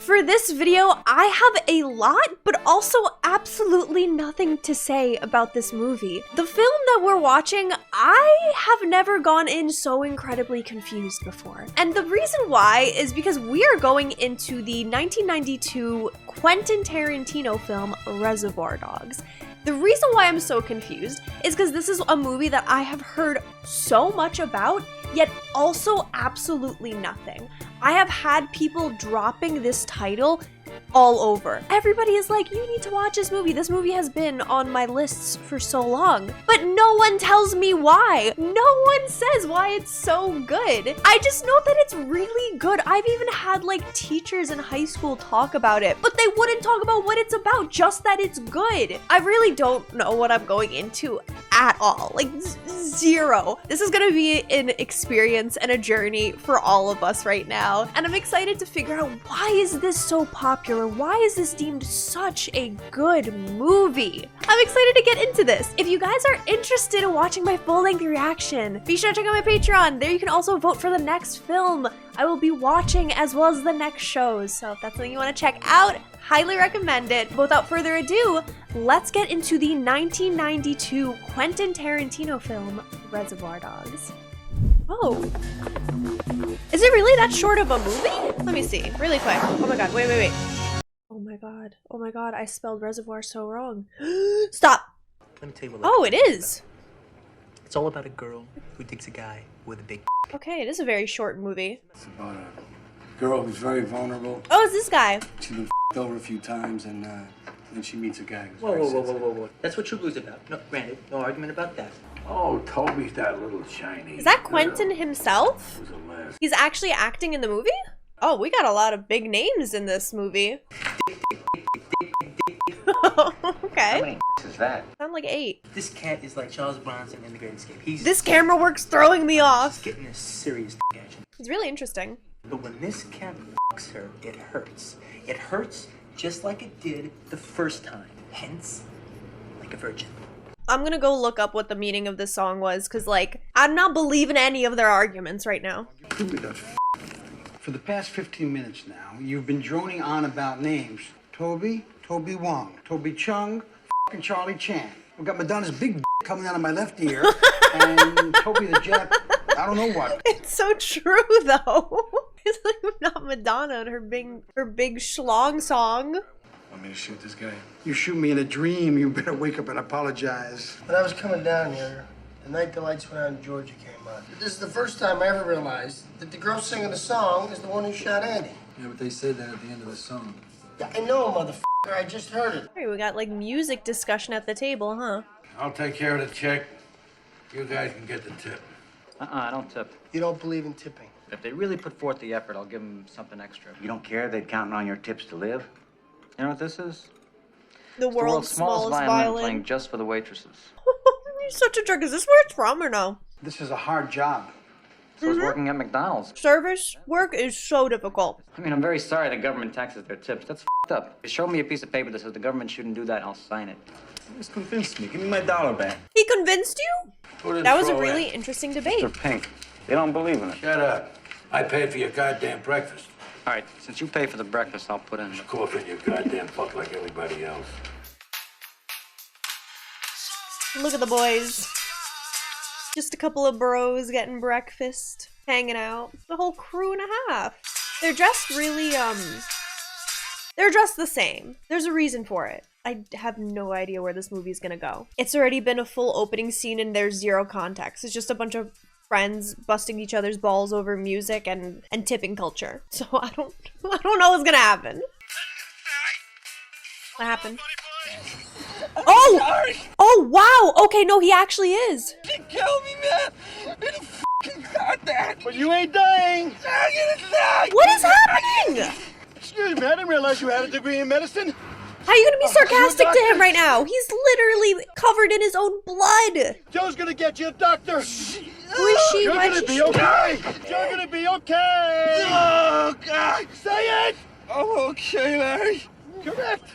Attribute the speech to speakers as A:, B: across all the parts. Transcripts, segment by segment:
A: For this video, I have a lot, but also absolutely nothing to say about this movie. The film that we're watching, I have never gone in so incredibly confused before. And the reason why is because we are going into the 1992 Quentin Tarantino film, Reservoir Dogs. The reason why I'm so confused is because this is a movie that I have heard so much about, yet also absolutely nothing. I have had people dropping this title all over. Everybody is like, you need to watch this movie. This movie has been on my lists for so long. But no one tells me why. No one says why it's so good. I just know that it's really good. I've even had like teachers in high school talk about it, but they wouldn't talk about what it's about, just that it's good. I really don't know what I'm going into at all. Like zero. This is gonna be an experience and a journey for all of us right now. And I'm excited to figure out, why is this so popular? Why is this deemed such a good movie? I'm excited to get into this. If you guys are interested in watching my full-length reaction, be sure to check out my Patreon. There you can also vote for the next film I will be watching, as well as the next shows. So if that's something you want to check out, highly recommend it. But without further ado, let's get into the 1992 Quentin Tarantino film, Reservoir Dogs. Oh. Is it really that short of a movie? Let me see, really quick. Oh my god, wait. Oh my god, I spelled reservoir so wrong. Stop!
B: Let me tell you what.
A: Oh, it is!
B: It's all about a girl who digs a guy with a big
A: Okay, it is a very short movie.
C: It's about a girl who's very vulnerable.
A: Oh, it's this guy.
C: She's been over a few times, and then she meets a guy who's
B: Whoa. That's what True Blue's about. No, granted, no argument about that.
C: Oh, Toby's that little shiny.
A: Is that Quentin himself?
C: Who's a les.
A: He's actually acting in the movie? Oh, we got a lot of big names in this movie. Okay.
D: How many is that?
A: Sound like 8.
B: This cat is like Charles Bronson in The Great Escape.
A: This camera work's throwing me off.
B: getting a serious action.
A: It's really interesting.
B: But when this cat fucks her, it hurts. It hurts just like it did the first time. Hence, like a virgin.
A: I'm gonna go look up what the meaning of this song was, because, like, I'm not believing any of their arguments right now.
C: Give me that For the past 15 minutes now, you've been droning on about names. Toby Wong, Toby Chung, and Charlie Chan. I've got Madonna's big coming out of my left ear, and Toby the Jap, I don't know what.
A: It's so true, though. It's like not Madonna and her big schlong song.
C: Want me to shoot this guy? You shoot me in a dream, you better wake up and apologize.
E: When I was coming down here, the night the lights went on, Georgia came on. This is the first time I ever realized that the girl singing the song is the one who shot Andy.
F: Yeah, but they said that at the end of the song.
E: Yeah, I know, motherfucker. I just heard it.
A: Hey, we got like music discussion at the table, huh?
C: I'll take care of the check. You guys can get the tip.
D: I don't tip.
E: You don't believe in tipping.
D: If they really put forth the effort, I'll give them something extra.
G: You don't care they're counting on your tips to live?
D: You know what this is?
A: The
D: It's
A: world's smallest violin.
D: playing just for the waitresses.
A: You're such a jerk. Is this where it's from or no?
C: This is a hard job.
D: So it's working at McDonald's.
A: Service work is so difficult.
D: I mean, I'm very sorry the government taxes their tips. That's f***ed up. Show me a piece of paper that says the government shouldn't do that, and I'll sign it.
F: Just convinced me. Give me my $1 back.
A: He convinced you? That was a really interesting debate.
D: They're pink. They don't believe in it.
C: Shut up. I paid for your goddamn breakfast.
D: All right, since you pay for the breakfast, I'll put in.
C: Cough in your goddamn fuck like everybody else.
A: Look at the boys. Just a couple of bros getting breakfast, hanging out. The whole crew and a half. They're dressed really, they're dressed the same. There's a reason for it. I have no idea where this movie is gonna go. It's already been a full opening scene and there's zero context. It's just a bunch of friends busting each other's balls over music and tipping culture. So I don't know what's gonna happen. What happened? Oh! Oh, wow! Okay, no, he actually is.
E: You kill me, man! You're the fucking goddamn! But you ain't dying! I'm gonna die!
A: What is happening?
E: Excuse me, I didn't realize you had a degree in medicine.
A: How are you gonna be sarcastic to him right now? He's literally covered in his own blood.
E: Joe's gonna get you a doctor.
A: Who is she?
E: You're
A: Why
E: gonna
A: is
E: be
A: she?
E: okay! You're gonna be okay! Oh, God! Say it! I'm okay, Larry. Correct.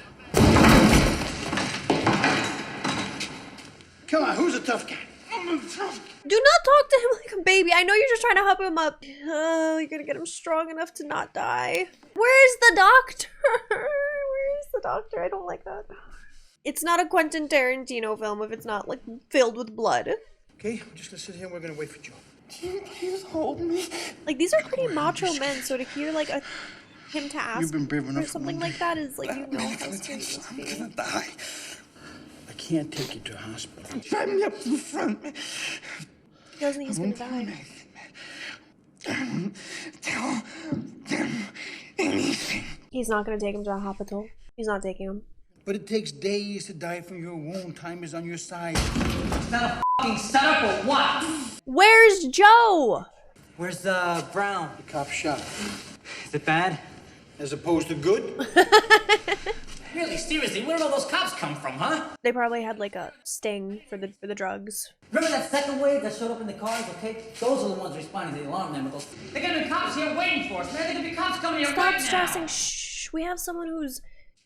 C: Come on, who's a tough guy?
A: Do not talk to him like a baby. I know you're just trying to help him up. Oh, you're gonna get him strong enough to not die. Where's the doctor? Where's the doctor? I don't like that. It's not a Quentin Tarantino film if it's not like filled with blood.
C: Okay, we're just gonna sit here and we're gonna wait for Joe.
E: Can you please hold me?
A: Like, these are pretty macho men, so to hear like him to ask
C: You've been brave
A: for
C: enough for
A: something
C: one
A: like
C: day.
A: that is like, you know how serious it
E: I'm
A: must be.
E: gonna die.
C: I can't take you to a hospital.
E: Drive me up to the front.
A: He doesn't think he's gonna die.
E: Don't tell them anything.
A: He's not gonna take him to a hospital. He's not taking him.
C: But it takes days to die from your wound. Time is on your side.
D: It's not a fucking setup or what?
A: Where's Joe?
D: Where's Brown?
C: The cop shot.
D: Is it bad?
C: As opposed to good?
H: Really, seriously, where did all those cops come from, huh?
A: They probably had like a sting for the drugs.
H: Remember that second wave that showed up in the cars, okay? Those are the ones responding to the alarm chemicals. There could be cops here waiting for us, man. There could be cops coming here
A: Stop
H: right
A: stressing.
H: now.
A: Shh. We have someone who's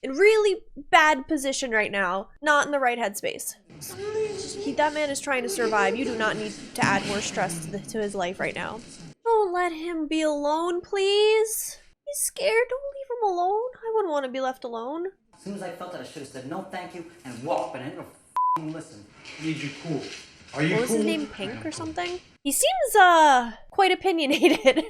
A: in really bad position right now, not in the right headspace. That man is trying to survive. You do not need to add more stress to his life right now. Don't let him be alone, please. He's scared. Don't leave him alone. I wouldn't want to be left alone.
H: As soon as I felt that, I should have said no thank you and walked, but I didn't f***ing listen.
C: I need you cool. Are you
A: What was
C: cool?
A: his name? Pink or something? He seems, quite opinionated.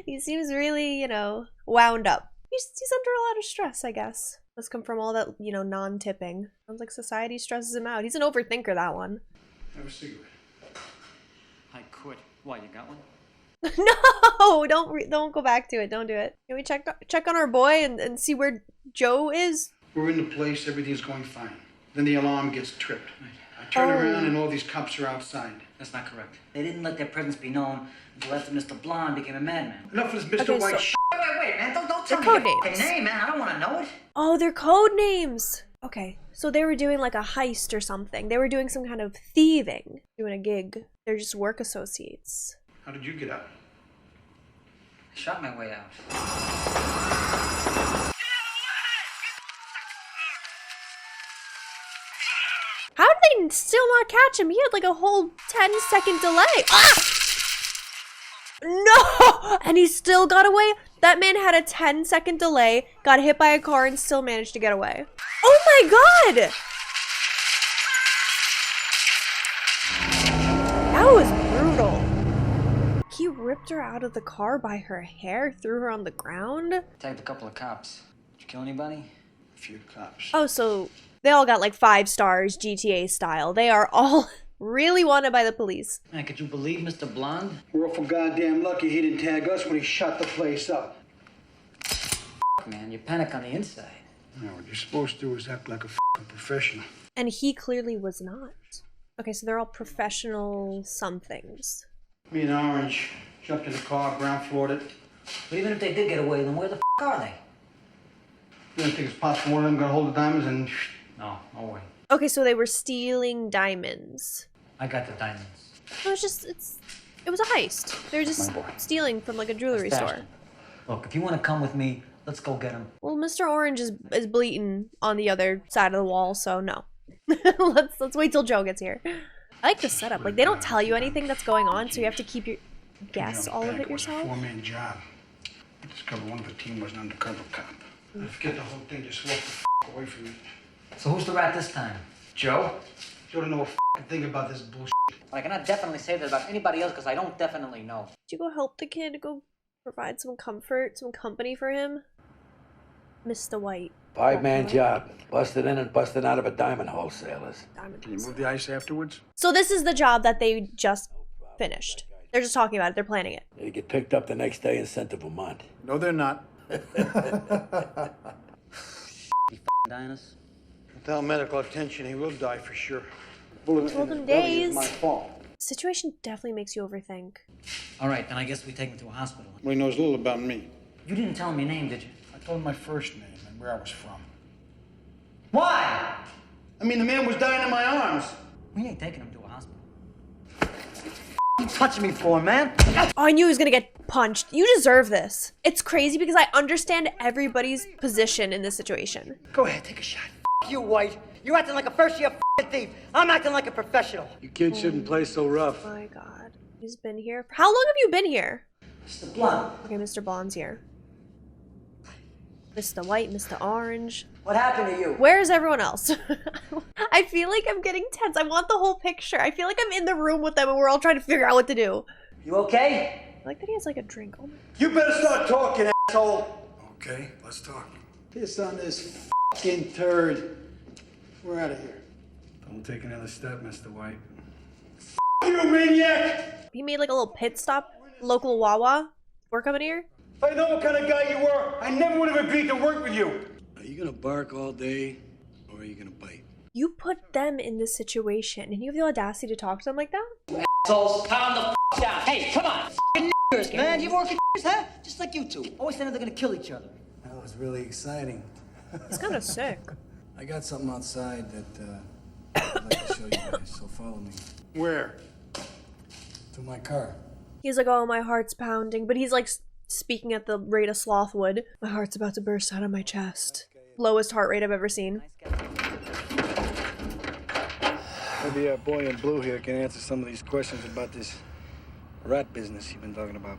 A: He seems really, you know, wound up. He's under a lot of stress, I guess. Must come from all that, you know, non-tipping. Sounds like society stresses him out. He's an overthinker, that one.
C: Have a cigarette.
D: I quit. Why, you got one?
A: No! Don't go back to it. Don't do it. Can we check on our boy and see where Joe is?
C: We're in the place, everything's going fine. Then the alarm gets tripped. I turn around and all these cops are outside.
D: That's not correct. They didn't let their presence be known until after Mr. Blonde became a madman.
C: Enough of this Mr.
A: Okay,
C: White
A: so-
C: shit.
D: Wait, man, don't tell
A: They're
D: me
A: code
D: your
A: names.
D: fucking name, man. I don't want to know it.
A: Oh, they're code names. Okay, so they were doing like a heist or something. They were doing some kind of thieving, doing a gig. They're just work associates.
C: How did you get out?
D: I shot my way out.
A: How did they still not catch him? He had like a whole 10-second delay. Ah! No! And he still got away? That man had a 10-second delay, got hit by a car, and still managed to get away. Oh my god! That was brutal. He ripped her out of the car by her hair, threw her on the ground.
D: Tagged a couple of cops. Did you kill anybody?
C: A few cops.
A: Oh, so they all got like 5 stars, GTA style. They are all really wanted by the police.
D: Man, could you believe Mr. Blonde?
C: We're awful goddamn lucky he didn't tag us when he shot the place up.
D: Man, you panic on the inside.
C: No, what you're supposed to do is act like a professional.
A: And he clearly was not. Okay, so they're all professional somethings.
C: Me and Orange jumped in the car, Brown floored it.
D: But even if they did get away, then where the are they?
C: You don't think it's possible one of them got hold of diamonds and...
D: No way.
A: Okay, so they were stealing diamonds.
D: I got the diamonds.
A: It was a heist. They were just stealing from like a jewelry
D: Stashed
A: store.
D: them. Look, if you want to come with me, let's go get them.
A: Well, Mr. Orange is bleating on the other side of the wall, so no. let's wait till Joe gets here. I like the setup. Like, they don't tell you anything that's going on, so you have to keep your guess all of it yourself.
C: It was a 4-man job. I discovered one of the team was an undercover cop. I forget the whole thing, just walk the away from me.
D: So who's the rat this time? Joe?
C: You don't know a thing about this bullshit.
D: I cannot definitely say that about anybody else because I don't definitely know.
A: Did you go help the kid? Go provide some comfort, some company for him? Mr. White.
I: 5-man job. Busted in and busted out of a diamond wholesalers.
C: Can you move the ice afterwards?
A: So this is the job that they just finished. They're just talking about it. They're planning it.
I: They get picked up the next day and sent to Vermont.
C: No, they're not.
D: Dinus?
C: Without medical attention, he will die for sure. Bullet
A: Told
C: in
A: him
C: his belly is
A: days.
C: my fault.
A: Situation definitely makes you overthink.
D: All right, then I guess we take him to a hospital.
C: Well, he knows little about me.
D: You didn't tell him your name, did you?
C: I told him my first name and where I was from.
D: Why?
C: I mean, the man was dying in my arms.
D: We ain't taking him to a hospital. You touching me for, man?
A: Oh, I knew he was gonna get punched. You deserve this. It's crazy because I understand everybody's position in this situation.
C: Go ahead, take a shot.
H: You, White. You're acting like a first-year thief. I'm acting like a professional.
F: You kids shouldn't play so rough.
A: Oh my god. He's been here. How long have you been here?
H: Mr. Blunt.
A: Okay, Mr. Blonde's here. Mr. White, Mr. Orange.
H: What happened to you?
A: Where's everyone else? I feel like I'm getting tense. I want the whole picture. I feel like I'm in the room with them and we're all trying to figure out what to do.
H: You okay?
A: I like that he has like a drink. Oh my.
F: You better start talking, asshole.
C: Okay, let's talk. Piss on this fucking turd. We're out of here.
F: Don't take another step, Mr. White. You maniac!
A: He made like a little pit stop, local Wawa. We're coming here.
F: If I know what kind of guy you were, I never would have agreed to work with you.
C: Are you gonna bark all day, or are you gonna bite?
A: You put them in this situation and you have the audacity to talk to them like that?
H: Assholes, calm the down. Hey, come on. Niggers, man. You working huh? Just like you two. Always saying they're gonna kill each other.
C: That was really exciting.
A: He's kind of sick.
C: I got something outside that I'd like to show you guys, so follow me.
F: Where?
C: To my car.
A: He's like, oh, my heart's pounding. But he's like speaking at the rate of sloth would. My heart's about to burst out of my chest. Lowest heart rate I've ever seen.
F: Maybe our boy in blue here can answer some of these questions about this rat business you've been talking about.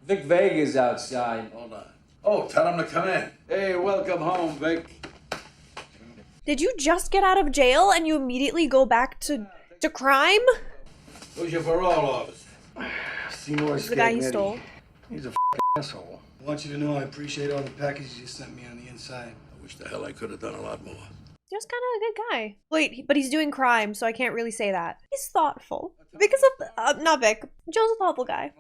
J: Vic Vega's outside.
I: Hold on. Oh, tell him to come in. Hey, welcome home, Vic.
A: Did you just get out of jail and you immediately go back to crime?
I: Who's your parole officer?
F: Seymour's
A: The guy he stole.
F: He's a asshole. I want you to know I appreciate all the packages you sent me on the inside.
I: I wish the hell I could have done a lot more.
A: Just kind of a good guy. Wait, but he's doing crime, so I can't really say that. He's thoughtful. Vic is not Vic. Joe's a thoughtful guy.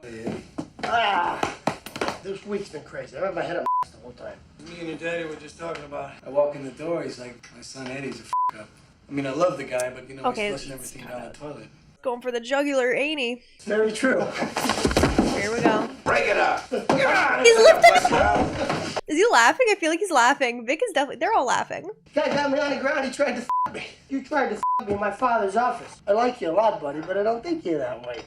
E: This week's been crazy. I have my head up the whole time.
F: Me and your daddy were just talking about. I walk in the door, he's like, my son Eddie's a up. I mean, I love the guy, but you know,
A: Okay,
F: he's flushing everything down the toilet.
A: Going for the jugular, ain't he?
E: It's very true.
A: Here we go.
I: Break it up!
A: He's lifting. Is he laughing? I feel like he's laughing. Vic is definitely. They're all laughing.
E: Guy got me on the ground. He tried to me. You tried to me in my father's office. I like you a lot, buddy, but I don't think you're that way.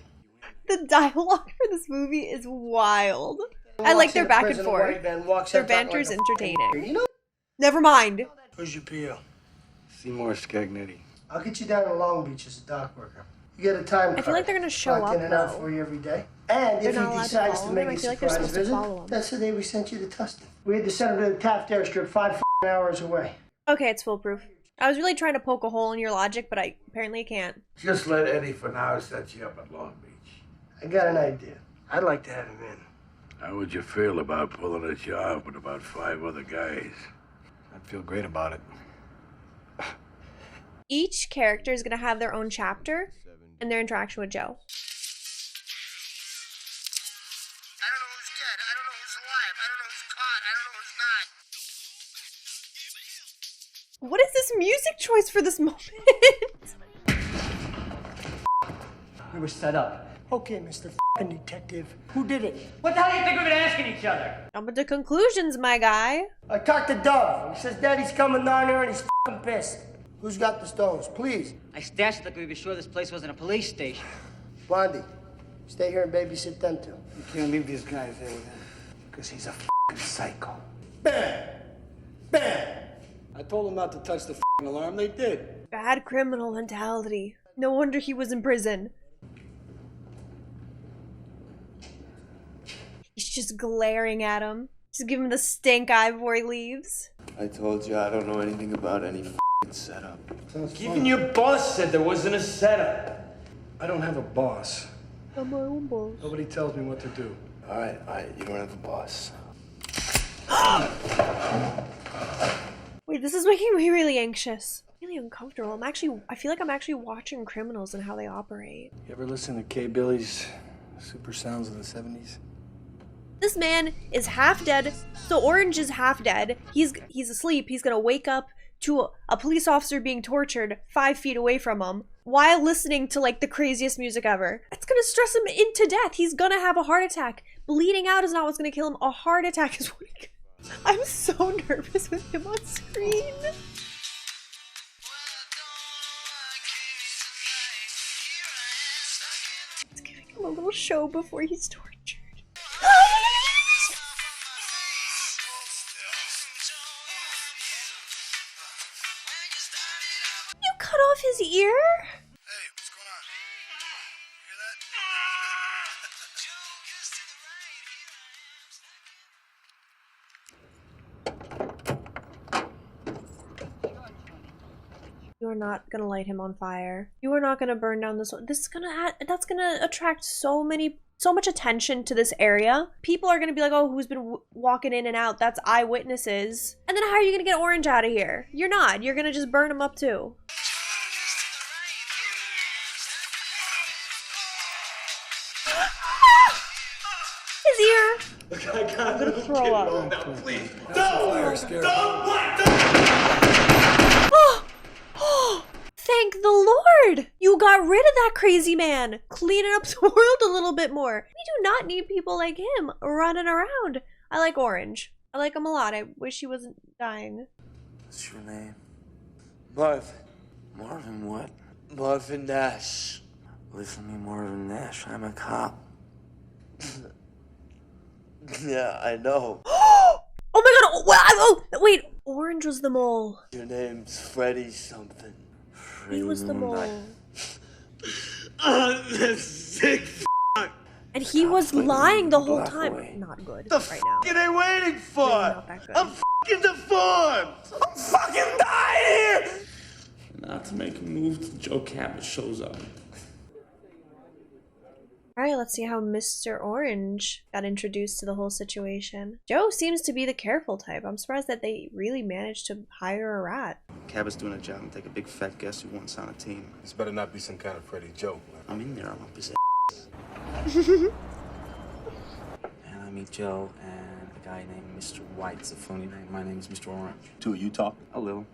A: The dialogue for this movie is wild. I like their back and forth. Their banter's entertaining.
E: You know?
A: Never mind.
E: Who's your PO?
F: Seymour Scagnetti.
E: I'll get you down in Long Beach as a dock worker. You get a time card.
A: I feel like they're gonna show
E: Clock
A: up,
E: in and out
A: though.
E: for you every day. And
A: They're
E: if
A: not
E: he
A: allowed to
E: decides
A: follow
E: to make
A: him.
E: a
A: I feel like they're
E: surprise
A: supposed to
E: visit,
A: follow him.
E: that's the day we sent you to Tustin. We had to send him to the Taft airstrip 5 hours away.
A: Okay, it's foolproof. I was really trying to poke a hole in your logic, but I apparently can't.
I: Just let Eddie for now set you up at Long Beach.
E: I got an idea. I'd like to have him in.
I: How would you feel about pulling a job with about 5 other guys?
F: I'd feel great about it.
A: Each character is gonna have their own chapter and their interaction with Joe.
E: I don't know who's dead. I don't know who's alive. I don't know who's caught. I don't know who's not.
A: What is this music choice for this moment?
H: We were set up.
E: Okay, Mr. Detective. Who did it?
H: What the hell do you think we've been asking each other?
A: Jump into conclusions, my guy.
E: I talked to Dove. He says Daddy's coming down here and he's pissed. Who's got the stones? Please.
H: I stashed it like we were sure this place wasn't a police station.
E: Blondie, stay here and babysit them two.
C: You can't leave these guys there with him, because he's a psycho.
E: Bam! Bam!
F: I told them not to touch the alarm. They did.
A: Bad criminal mentality. No wonder he was in prison. He's just glaring at him. Just give him the stink eye before he leaves.
K: I told you I don't know anything about any setup.
F: Even your boss said there wasn't a setup. I don't have a boss.
A: I'm my own boss.
F: Nobody tells me what to do.
K: All right, you don't have a boss.
A: Wait, this is making me really anxious. Really uncomfortable. I feel like I'm actually watching criminals and how they operate.
F: You ever listen to K. Billy's Super Sounds of the 70s?
A: This man is half dead. So Orange is half dead. He's asleep. He's gonna wake up to a police officer being tortured 5 feet away from him while listening to like the craziest music ever. It's gonna stress him into death. He's gonna have a heart attack. Bleeding out is not what's gonna kill him. A heart attack is what I'm so nervous with him on screen. Let's give him a little show before he's tortured. cut off his ear?
C: Hey, what's going on?
A: You are not gonna light him on fire. You are not gonna burn down this. This is gonna that's gonna attract so much attention to this area. People are gonna be like, oh, who's been walking in and out? That's eyewitnesses. And then how are you gonna get Orange out of here? You're not. You're gonna just burn him up too. His ear. I'm gonna throw up.
K: Now, please.
A: Thank the Lord! You got rid of that crazy man! Cleaning up the world a little bit more. We do not need people like him running around. I like Orange. I like him a lot. I wish he wasn't dying.
K: What's your name? Marvin. Marvin what? Marvin Nash. Listen to me, Marvin Nash. I'm a cop. Yeah, I know.
A: Oh my god! Oh, wait, Orange was the mole.
K: Your name's Freddy something.
A: He was the mole.
K: That's sick.
A: And he was lying the whole time. Not good right now.
K: What are they waiting for?
A: Not that good.
K: I'm fucking deformed. I'm fucking dying here.
J: Not to make a move till Joe Cabot shows up.
A: Alright, let's see how Mr. Orange got introduced to the whole situation. Joe seems to be the careful type. I'm surprised that they really managed to hire a rat.
L: Cabot's doing a job and take a big fat guess who wants on a team.
F: This better not be some kind of Freddy joke.
L: I'm in there, I'm up his ass. And I meet Joe and a guy named Mr. White's a funny name. My name's Mr. Orange.
F: Two of you talk?
L: A little.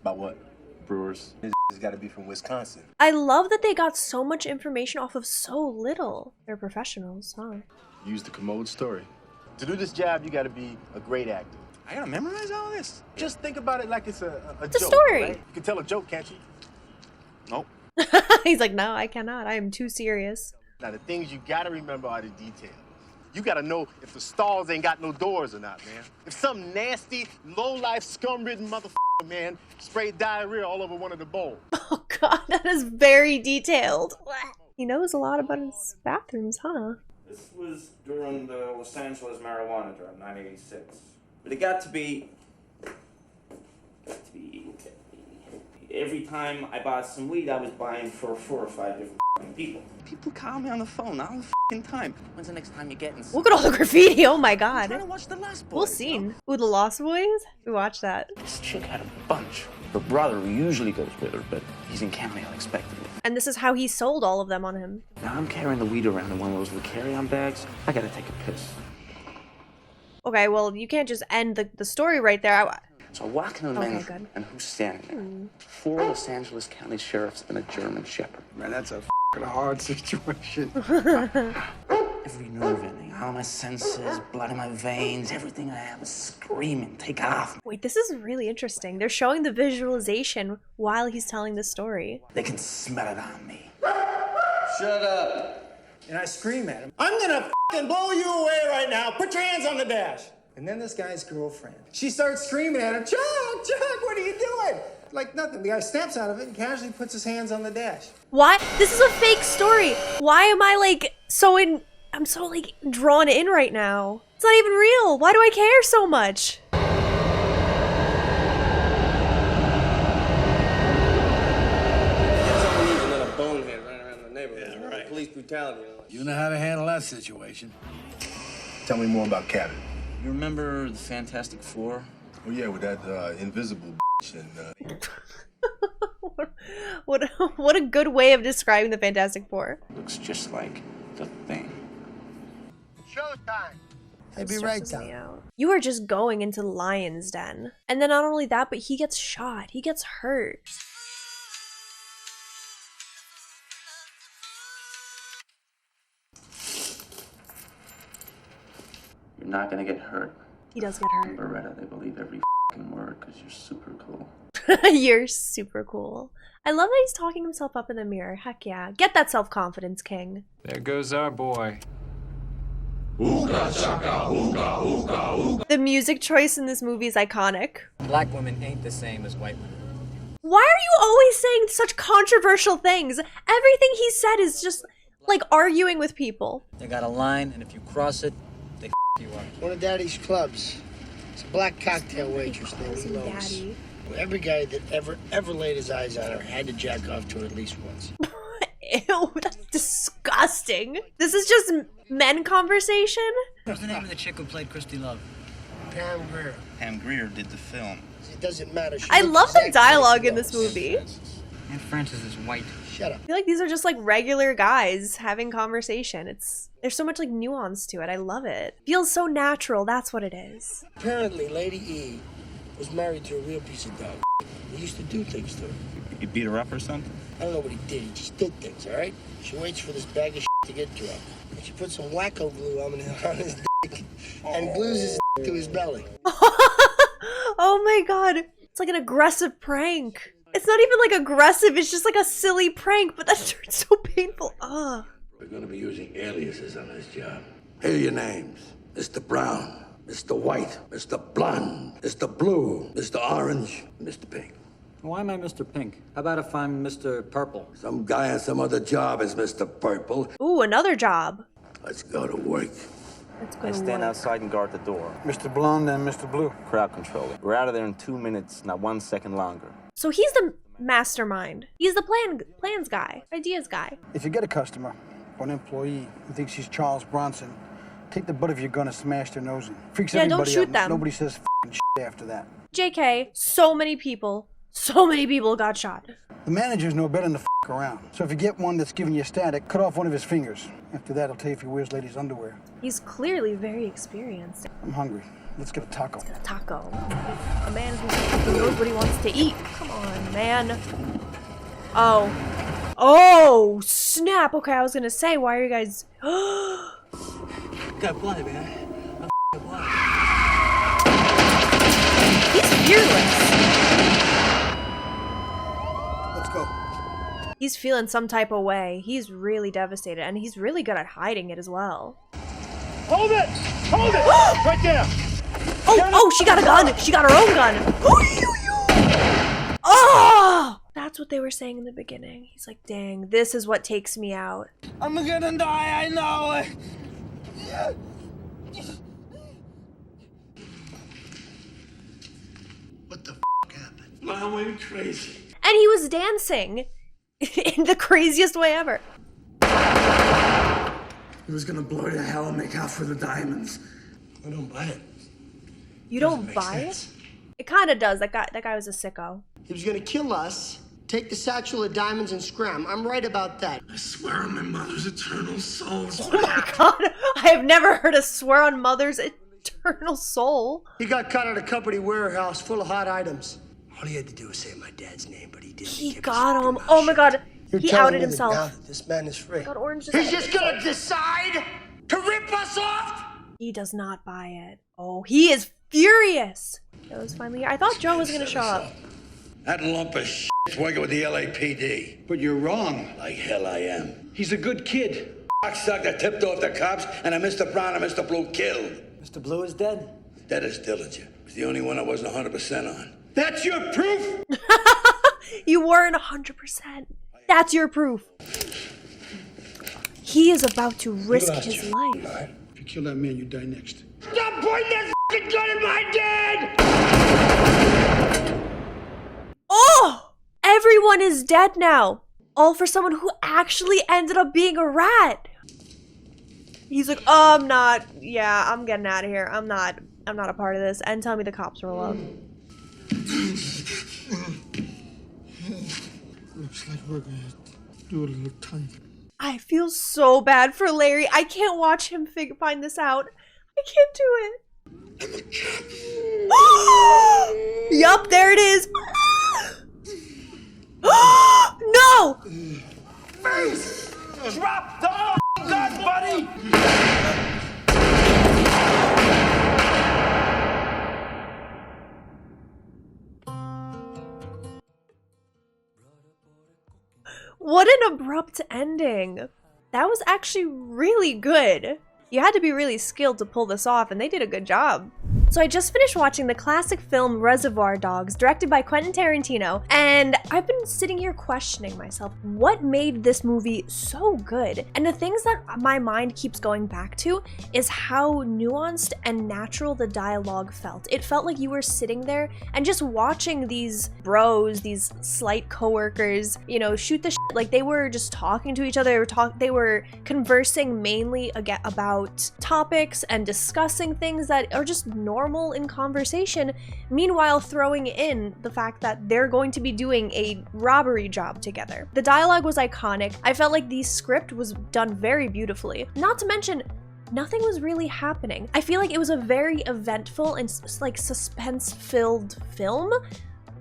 F: About what?
L: Brewers.
F: He's got to be from Wisconsin.
A: I love that they got so much information off of so little. They're professionals, huh?
F: Use the commode story. To do this job, you got to be a great actor.
L: I gotta memorize all this?
F: Just think about it like it's a
A: It's
F: joke,
A: a story.
F: Right? You can tell a joke, can't you?
L: Nope.
A: He's like, no, I cannot. I am too serious.
F: Now, the things you got to remember are the details. You got to know if the stalls ain't got no doors or not, man. If some nasty, low-life, scum-ridden motherfucker, man, sprayed diarrhea all over one of the bowls.
A: Oh god, that is very detailed. He knows a lot about his bathrooms, huh?
M: This was during the Los Angeles marijuana drug, 1986. But it got to be every time I bought some weed, I was buying for 4 or 5 different people.
L: People call me on the phone all the fucking time. When's the next time you're getting some?
A: Look at all the graffiti, oh my god.
L: I'm trying to watch The Lost Boys.
A: We'll see. Ooh, The Lost Boys? We watched that.
L: This chick had a bunch. Her brother, who usually goes with her, but he's in county unexpectedly.
A: And this is how he sold all of them on him.
L: Now I'm carrying the weed around in one of those little carry-on bags. I gotta take a piss.
A: Okay, well, you can't just end the story right there.
L: So I walk into the men's room, and who's standing there? 4 Los Angeles County sheriffs and a German shepherd.
C: Man, that's a hard situation.
L: Every nerve ending, all my senses, blood in my veins, everything I have is screaming, take it off.
A: Wait, this is really interesting. They're showing the visualization while he's telling the story.
L: They can smell it on me.
M: Shut up.
E: And I scream at him, I'm gonna fucking blow you away right now. Put your hands on the dash. And then this guy's girlfriend, she starts screaming at him, Chuck, what are you doing? Like nothing. The guy snaps out of it and casually puts his hands on the dash.
A: What? This is a fake story. Why am I like I'm so like drawn in right now. It's not even real. Why do I care so much?
K: Another bonehead running around the neighborhood. Yeah, right. Police brutality.
I: You know how to handle that situation.
F: Tell me more about Cabot.
L: You remember the Fantastic Four?
F: Oh, yeah, with that invisible and...
A: What a good way of describing the Fantastic Four.
L: Looks just like the Thing.
E: Showtime.
C: I'll be right down.
A: You are just going into the lion's den. And then not only that, but he gets shot. He gets hurt.
L: You're not gonna get hurt.
A: He does get hurt.
L: In Beretta, they believe every fucking word because you're super cool.
A: You're super cool. I love that he's talking himself up in the mirror. Heck yeah. Get that self-confidence, King.
J: There goes our boy.
I: Ooga chaka, ooga, ooga, ooga.
A: The music choice in this movie is iconic.
D: Black women ain't the same as white women.
A: Why are you always saying such controversial things? Everything he said is just like arguing with people.
L: They got a line, and if you cross it, they you up.
N: One of Daddy's clubs. It's a black cocktail waitress named Lois. Every guy that ever laid his eyes on her had to jack off to her at least once.
A: Ew, that's disgusting. This is just men conversation?
L: What's the name of the chick who played Christy Love?
N: Pam Grier.
K: Pam Grier did the film.
N: It doesn't matter.
A: I love the dialogue in this movie.
L: Aunt Frances is white.
N: Shut up.
A: I feel like these are just like regular guys having conversation. There's so much like nuance to it. I love it. Feels so natural. That's what it is.
N: Apparently, Lady E was married to a real piece of dog. He used to do things to her.
K: You beat her up or something?
N: I don't know what he did. He just did things, all right? She waits for this bag of to get to her. And she puts some wacko glue on his dick and glues his to his belly.
A: Oh my god. It's like an aggressive prank. It's not even like aggressive. It's just like a silly prank, but that turns so painful. Ugh.
I: We're gonna be using aliases on this job. Here are your names. Mr. Brown, Mr. White, Mr. Blonde, Mr. Blue, Mr. Orange, Mr. Pink.
L: Why am I Mr. Pink? How about if I'm Mr. Purple?
I: Some guy on some other job is Mr. Purple.
A: Ooh, another job.
I: Let's go to work.
M: I stand outside and guard the door.
C: Mr. Blonde and Mr. Blue.
M: Crowd controller. We're out of there in 2 minutes, not 1 second longer.
A: So he's the mastermind. He's the plans guy, ideas guy.
C: If you get a customer or an employee who thinks he's Charles Bronson, take the butt of your gun and smash their nose in. Freaks
A: Yeah,
C: everybody
A: don't shoot
C: out.
A: them.
C: Nobody says shit after that.
A: JK, so many people got shot.
C: The managers know better than to around. So if you get one that's giving you static, cut off one of his fingers. After that, I'll tell you if he wears ladies' underwear.
A: He's clearly very experienced.
C: I'm hungry. Let's get a taco.
A: A taco. A man who knows what he wants to eat. Come on, man. Oh, snap. Okay, I was gonna say, why are you guys...
L: Got blood, man. I'm blood.
A: He's fearless.
C: Let's go.
A: He's feeling some type of way. He's really devastated, and he's really good at hiding it as well.
F: Hold it! Hold it! Right there!
A: Oh, she got a gun. She got her own gun. Oh! That's what they were saying in the beginning. He's like, dang, this is what takes me out.
K: I'm gonna die, I know it.
N: What the happened?
J: I went crazy.
A: And he was dancing in the craziest way ever.
I: He was gonna blow to hell and make out for the diamonds.
N: I don't buy it.
A: You don't buy it? It kind of does. That guy was a sicko.
N: He was gonna kill us, take the satchel of diamonds and scram. I'm right about that.
J: I swear on my mother's eternal soul.
A: Oh my god. I have never heard a swear on mother's eternal soul.
N: He got caught at a company warehouse full of hot items. All he had to do was say my dad's name, but he didn't.
A: He got him. Oh my god. He outed himself.
N: Now that this man is free.
A: God, Orange
N: He's just gonna decide to rip us off?
A: He does not buy it. Oh, he is furious. Joe's finally here. I thought Joe was gonna show up.
I: That lump of shit's working with the LAPD.
C: But you're wrong.
I: Like hell I am.
C: He's a good kid.
I: Cocksucker tipped off the cops and a Mr. Brown and Mr. Blue killed.
L: Mr. Blue is dead?
I: Dead as Dillinger. It's the only one I wasn't 100% on. That's your proof?
A: You weren't 100%. That's your proof. He is about to risk his life.
C: Right. If you kill that man, you die next.
N: Stop pointing that f***ing gun at my dad!
A: Oh! Everyone is dead now. All for someone who actually ended up being a rat. He's like, oh, I'm not. Yeah, I'm getting out of here. I'm not a part of this. And tell me the cops roll up.
N: Looks like we're gonna do a little time.
A: I feel so bad for Larry. I can't watch him find this out. I can't do it. Yup, there it is. No!
K: Face! Drop the gun, buddy!
A: What an abrupt ending. That was actually really good. You had to be really skilled to pull this off, and they did a good job. So I just finished watching the classic film Reservoir Dogs, directed by Quentin Tarantino, and I've been sitting here questioning myself, what made this movie so good? And the things that my mind keeps going back to is how nuanced and natural the dialogue felt. It felt like you were sitting there and just watching these bros, these slight coworkers, you know, shoot the shit. Like they were just talking to each other, they were conversing mainly about topics and discussing things that are just normal in conversation, meanwhile throwing in the fact that they're going to be doing a robbery job together. The dialogue was iconic. I felt like the script was done very beautifully. Not to mention, nothing was really happening. I feel like it was a very eventful and like suspense-filled film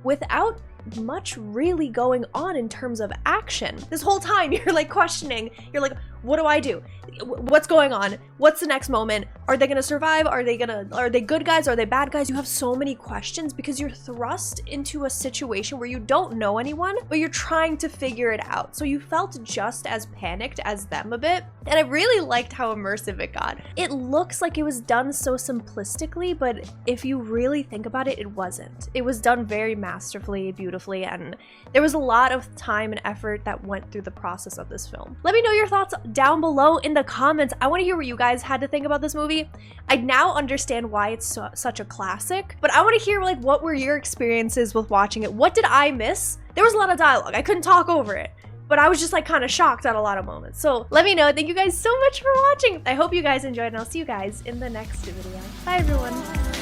A: without much really going on in terms of action. This whole time you're like questioning, you're like, what do I do? What's going on? What's the next moment? Are they gonna survive? Are they good guys? Are they bad guys? You have so many questions because you're thrust into a situation where you don't know anyone, but you're trying to figure it out. So you felt just as panicked as them a bit. And I really liked how immersive it got. It looks like it was done so simplistically, but if you really think about it, it wasn't. It was done very masterfully, beautifully, and there was a lot of time and effort that went through the process of this film. Let me know your thoughts down below in the comments. I want to hear what you guys had to think about this movie. I now understand why it's such a classic, but I want to hear like what were your experiences with watching it? What did I miss? There was a lot of dialogue. I couldn't talk over it, but I was just like kind of shocked at a lot of moments. So let me know. Thank you guys so much for watching. I hope you guys enjoyed, and I'll see you guys in the next video. Bye everyone.